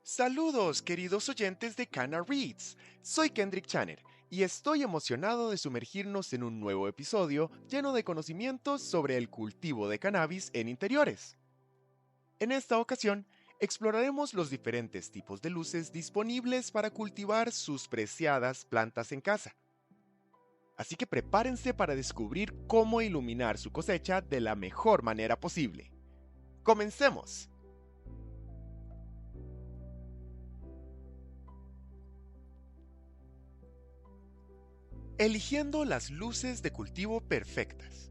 Saludos, queridos oyentes de Cana Reads. Soy Kendrick Channer y estoy emocionado de sumergirnos en un nuevo episodio lleno de conocimientos sobre el cultivo de cannabis en interiores. En esta ocasión, exploraremos los diferentes tipos de luces disponibles para cultivar sus preciadas plantas en casa. Así que prepárense para descubrir cómo iluminar su cosecha de la mejor manera posible. ¡Comencemos! Eligiendo las luces de cultivo perfectas.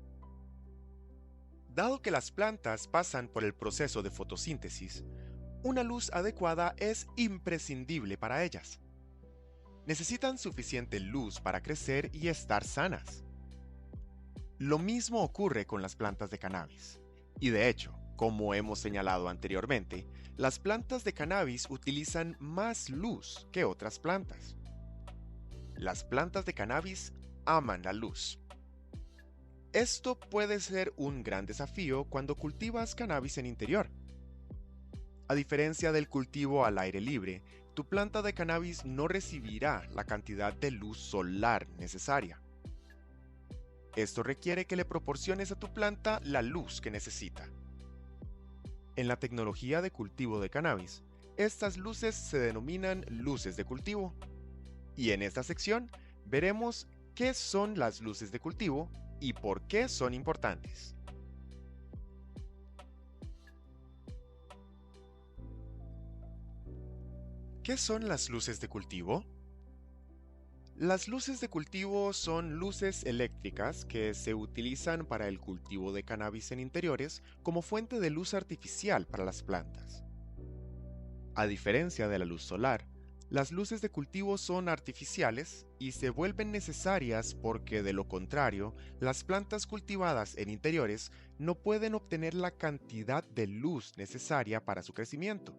Dado que las plantas pasan por el proceso de fotosíntesis, una luz adecuada es imprescindible para ellas. Necesitan suficiente luz para crecer y estar sanas. Lo mismo ocurre con las plantas de cannabis. Y de hecho, como hemos señalado anteriormente, las plantas de cannabis utilizan más luz que otras plantas. Las plantas de cannabis aman la luz. Esto puede ser un gran desafío cuando cultivas cannabis en interior. A diferencia del cultivo al aire libre, tu planta de cannabis no recibirá la cantidad de luz solar necesaria. Esto requiere que le proporciones a tu planta la luz que necesita. En la tecnología de cultivo de cannabis, estas luces se denominan luces de cultivo. Y en esta sección veremos qué son las luces de cultivo y por qué son importantes. ¿Qué son las luces de cultivo? Las luces de cultivo son luces eléctricas que se utilizan para el cultivo de cannabis en interiores como fuente de luz artificial para las plantas. A diferencia de la luz solar, las luces de cultivo son artificiales y se vuelven necesarias porque, de lo contrario, las plantas cultivadas en interiores no pueden obtener la cantidad de luz necesaria para su crecimiento.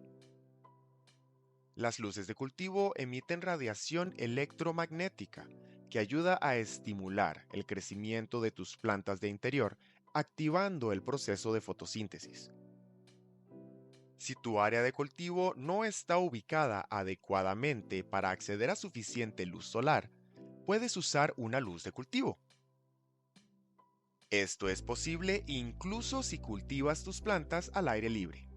Las luces de cultivo emiten radiación electromagnética que ayuda a estimular el crecimiento de tus plantas de interior, activando el proceso de fotosíntesis. Si tu área de cultivo no está ubicada adecuadamente para acceder a suficiente luz solar, puedes usar una luz de cultivo. Esto es posible incluso si cultivas tus plantas al aire libre.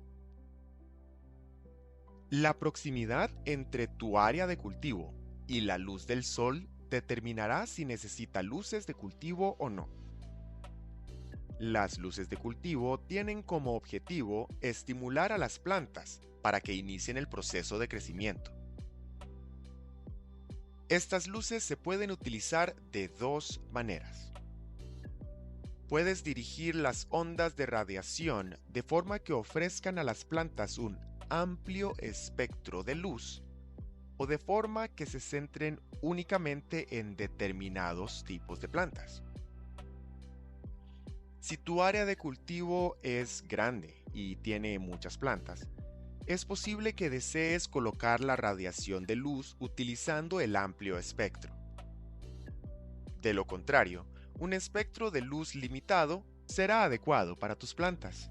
La proximidad entre tu área de cultivo y la luz del sol determinará si necesita luces de cultivo o no. Las luces de cultivo tienen como objetivo estimular a las plantas para que inicien el proceso de crecimiento. Estas luces se pueden utilizar de dos maneras. Puedes dirigir las ondas de radiación de forma que ofrezcan a las plantas un amplio espectro de luz o de forma que se centren únicamente en determinados tipos de plantas. Si tu área de cultivo es grande y tiene muchas plantas, es posible que desees colocar la radiación de luz utilizando el amplio espectro. De lo contrario, un espectro de luz limitado será adecuado para tus plantas.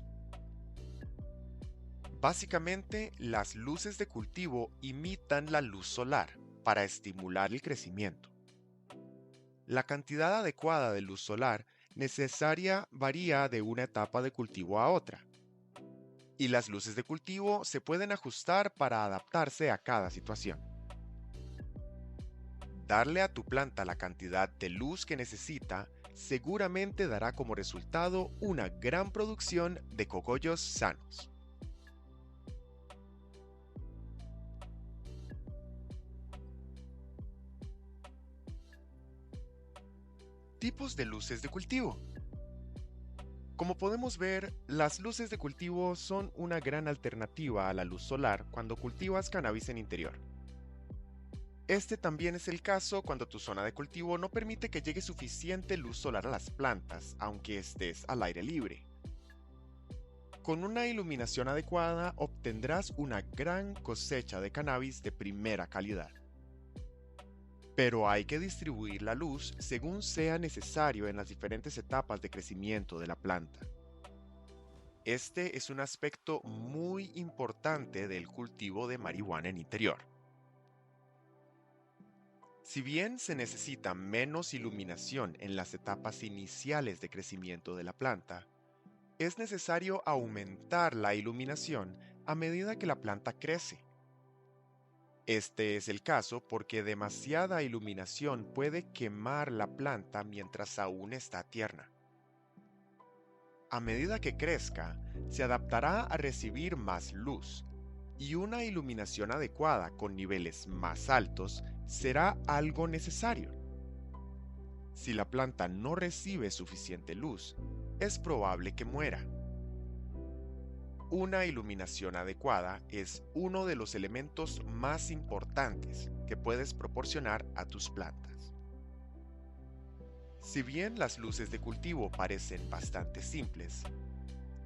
Básicamente, las luces de cultivo imitan la luz solar para estimular el crecimiento. La cantidad adecuada de luz solar necesaria varía de una etapa de cultivo a otra, y las luces de cultivo se pueden ajustar para adaptarse a cada situación. Darle a tu planta la cantidad de luz que necesita seguramente dará como resultado una gran producción de cogollos sanos. Tipos de luces de cultivo. Como podemos ver, las luces de cultivo son una gran alternativa a la luz solar cuando cultivas cannabis en interior. Este también es el caso cuando tu zona de cultivo no permite que llegue suficiente luz solar a las plantas, aunque estés al aire libre. Con una iluminación adecuada obtendrás una gran cosecha de cannabis de primera calidad. Pero hay que distribuir la luz según sea necesario en las diferentes etapas de crecimiento de la planta. Este es un aspecto muy importante del cultivo de marihuana en interior. Si bien se necesita menos iluminación en las etapas iniciales de crecimiento de la planta, es necesario aumentar la iluminación a medida que la planta crece. Este es el caso porque demasiada iluminación puede quemar la planta mientras aún está tierna. A medida que crezca, se adaptará a recibir más luz, y una iluminación adecuada con niveles más altos será algo necesario. Si la planta no recibe suficiente luz, es probable que muera. Una iluminación adecuada es uno de los elementos más importantes que puedes proporcionar a tus plantas. Si bien las luces de cultivo parecen bastante simples,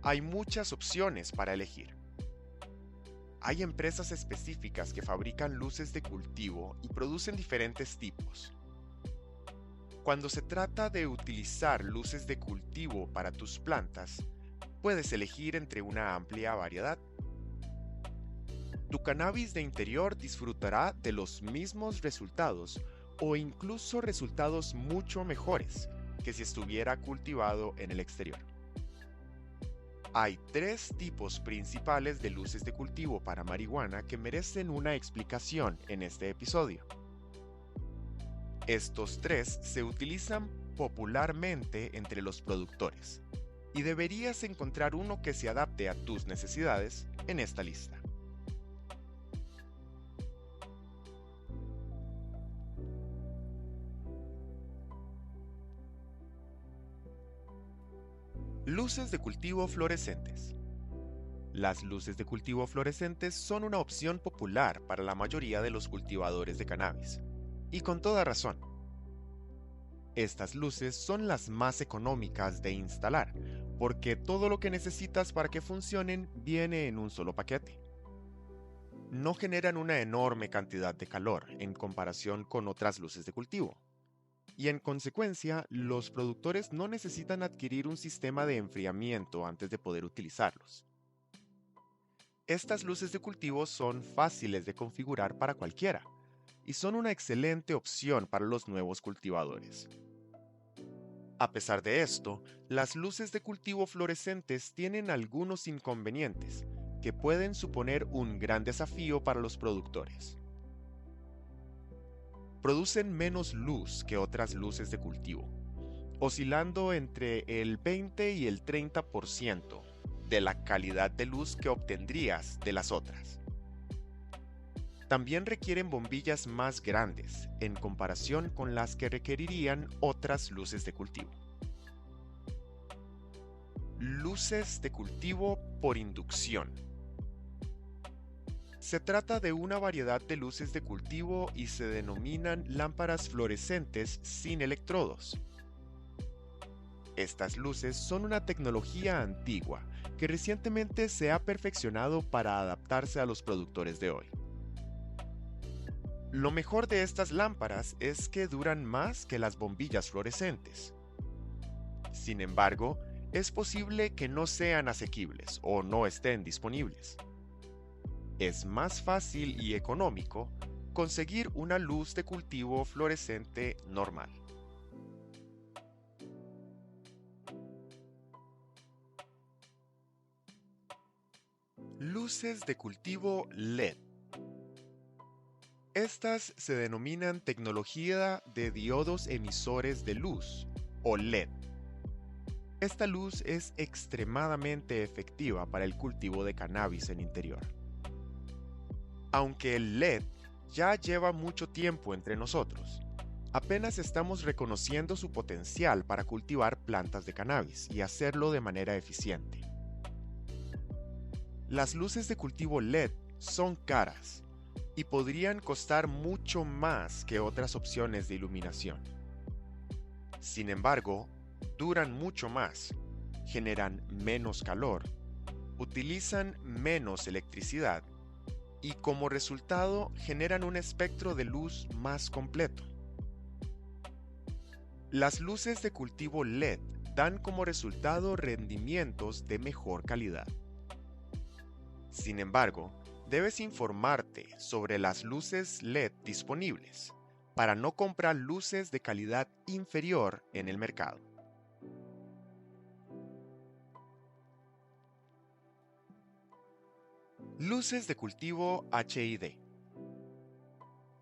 hay muchas opciones para elegir. Hay empresas específicas que fabrican luces de cultivo y producen diferentes tipos. Cuando se trata de utilizar luces de cultivo para tus plantas, puedes elegir entre una amplia variedad. Tu cannabis de interior disfrutará de los mismos resultados o incluso resultados mucho mejores que si estuviera cultivado en el exterior. Hay 3 tipos principales de luces de cultivo para marihuana que merecen una explicación en este episodio. Estos 3 se utilizan popularmente entre los productores, y deberías encontrar uno que se adapte a tus necesidades en esta lista. Luces de cultivo fluorescentes. Las luces de cultivo fluorescentes son una opción popular para la mayoría de los cultivadores de cannabis, y con toda razón. Estas luces son las más económicas de instalar, porque todo lo que necesitas para que funcionen viene en un solo paquete. No generan una enorme cantidad de calor en comparación con otras luces de cultivo, y en consecuencia, los productores no necesitan adquirir un sistema de enfriamiento antes de poder utilizarlos. Estas luces de cultivo son fáciles de configurar para cualquiera, y son una excelente opción para los nuevos cultivadores. A pesar de esto, las luces de cultivo fluorescentes tienen algunos inconvenientes que pueden suponer un gran desafío para los productores. Producen menos luz que otras luces de cultivo, oscilando entre el 20 y el 30% de la calidad de luz que obtendrías de las otras. También requieren bombillas más grandes en comparación con las que requerirían otras luces de cultivo. Luces de cultivo por inducción. Se trata de una variedad de luces de cultivo y se denominan lámparas fluorescentes sin electrodos. Estas luces son una tecnología antigua que recientemente se ha perfeccionado para adaptarse a los productores de hoy. Lo mejor de estas lámparas es que duran más que las bombillas fluorescentes. Sin embargo, es posible que no sean asequibles o no estén disponibles. Es más fácil y económico conseguir una luz de cultivo fluorescente normal. Luces de cultivo LED. Estas se denominan tecnología de diodos emisores de luz, o LED. Esta luz es extremadamente efectiva para el cultivo de cannabis en interior. Aunque el LED ya lleva mucho tiempo entre nosotros, apenas estamos reconociendo su potencial para cultivar plantas de cannabis y hacerlo de manera eficiente. Las luces de cultivo LED son caras y podrían costar mucho más que otras opciones de iluminación. Sin embargo, duran mucho más, generan menos calor, utilizan menos electricidad y como resultado generan un espectro de luz más completo. Las luces de cultivo LED dan como resultado rendimientos de mejor calidad. Sin embargo, debes informarte sobre las luces LED disponibles para no comprar luces de calidad inferior en el mercado. Luces de cultivo HID.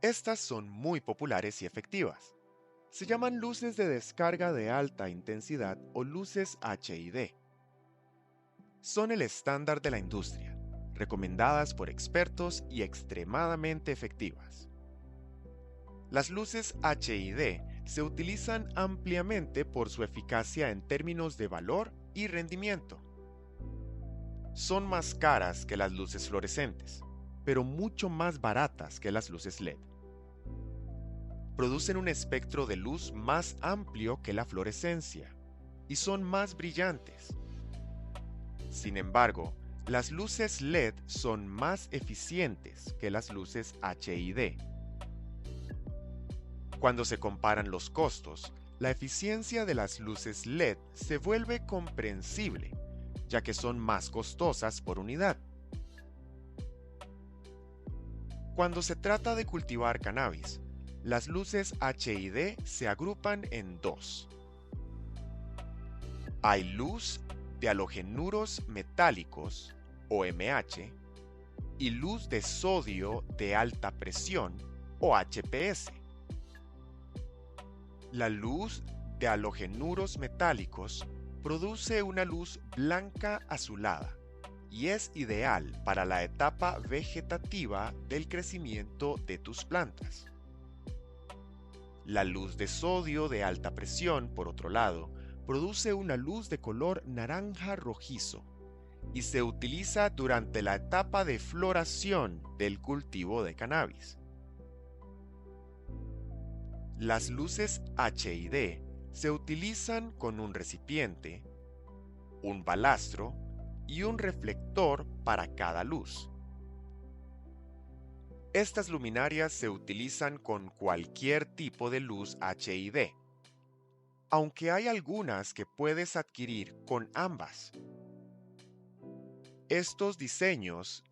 Estas son muy populares y efectivas. Se llaman luces de descarga de alta intensidad o luces HID. Son el estándar de la industria, recomendadas por expertos y extremadamente efectivas. Las luces HID se utilizan ampliamente por su eficacia en términos de valor y rendimiento. Son más caras que las luces fluorescentes, pero mucho más baratas que las luces LED. Producen un espectro de luz más amplio que la fluorescencia y son más brillantes. Sin embargo, las luces LED son más eficientes que las luces HID. Cuando se comparan los costos, la eficiencia de las luces LED se vuelve comprensible, ya que son más costosas por unidad. Cuando se trata de cultivar cannabis, las luces HID se agrupan en dos. Hay luz de halogenuros metálicos, o MH, y luz de sodio de alta presión, o HPS. La luz de halogenuros metálicos produce una luz blanca azulada y es ideal para la etapa vegetativa del crecimiento de tus plantas. La luz de sodio de alta presión, por otro lado, produce una luz de color naranja rojizo y se utiliza durante la etapa de floración del cultivo de cannabis. Las luces HID se utilizan con un recipiente, un balastro y un reflector para cada luz. Estas luminarias se utilizan con cualquier tipo de luz HID, aunque hay algunas que puedes adquirir con ambas. Estos diseños,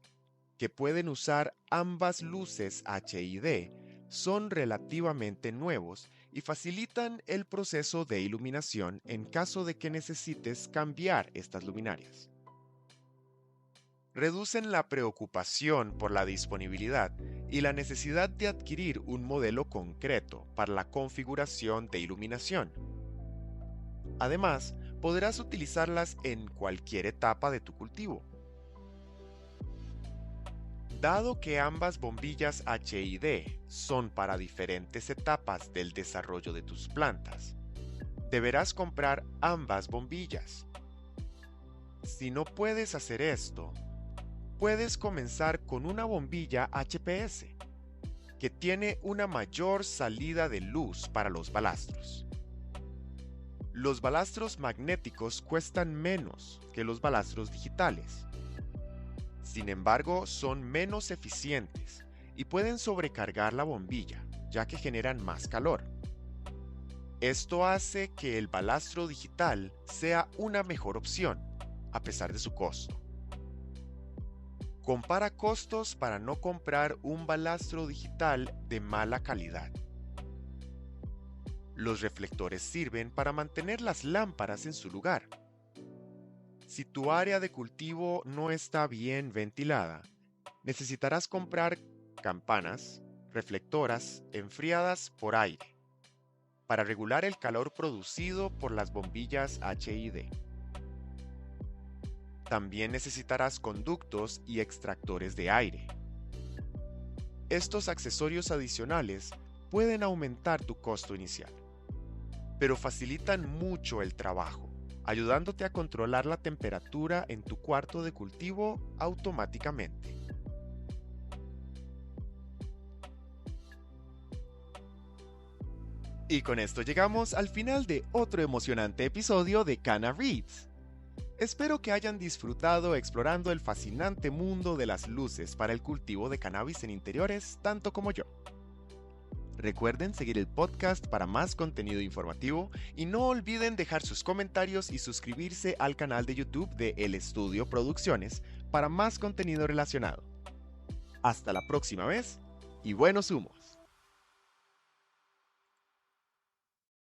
que pueden usar ambas luces HID, son relativamente nuevos y facilitan el proceso de iluminación en caso de que necesites cambiar estas luminarias. Reducen la preocupación por la disponibilidad y la necesidad de adquirir un modelo concreto para la configuración de iluminación. Además, podrás utilizarlas en cualquier etapa de tu cultivo. Dado que ambas bombillas HID son para diferentes etapas del desarrollo de tus plantas, deberás comprar ambas bombillas. Si no puedes hacer esto, puedes comenzar con una bombilla HPS, que tiene una mayor salida de luz para los balastros. Los balastros magnéticos cuestan menos que los balastros digitales. Sin embargo, son menos eficientes y pueden sobrecargar la bombilla, ya que generan más calor. Esto hace que el balastro digital sea una mejor opción, a pesar de su costo. Compara costos para no comprar un balastro digital de mala calidad. Los reflectores sirven para mantener las lámparas en su lugar. Si tu área de cultivo no está bien ventilada, necesitarás comprar campanas reflectoras enfriadas por aire para regular el calor producido por las bombillas HID. También necesitarás conductos y extractores de aire. Estos accesorios adicionales pueden aumentar tu costo inicial, pero facilitan mucho el trabajo, ayudándote a controlar la temperatura en tu cuarto de cultivo automáticamente. Y con esto llegamos al final de otro emocionante episodio de Canna Reads. Espero que hayan disfrutado explorando el fascinante mundo de las luces para el cultivo de cannabis en interiores tanto como yo. Recuerden seguir el podcast para más contenido informativo y no olviden dejar sus comentarios y suscribirse al canal de YouTube de El Estudio Producciones para más contenido relacionado. Hasta la próxima vez y buenos humos.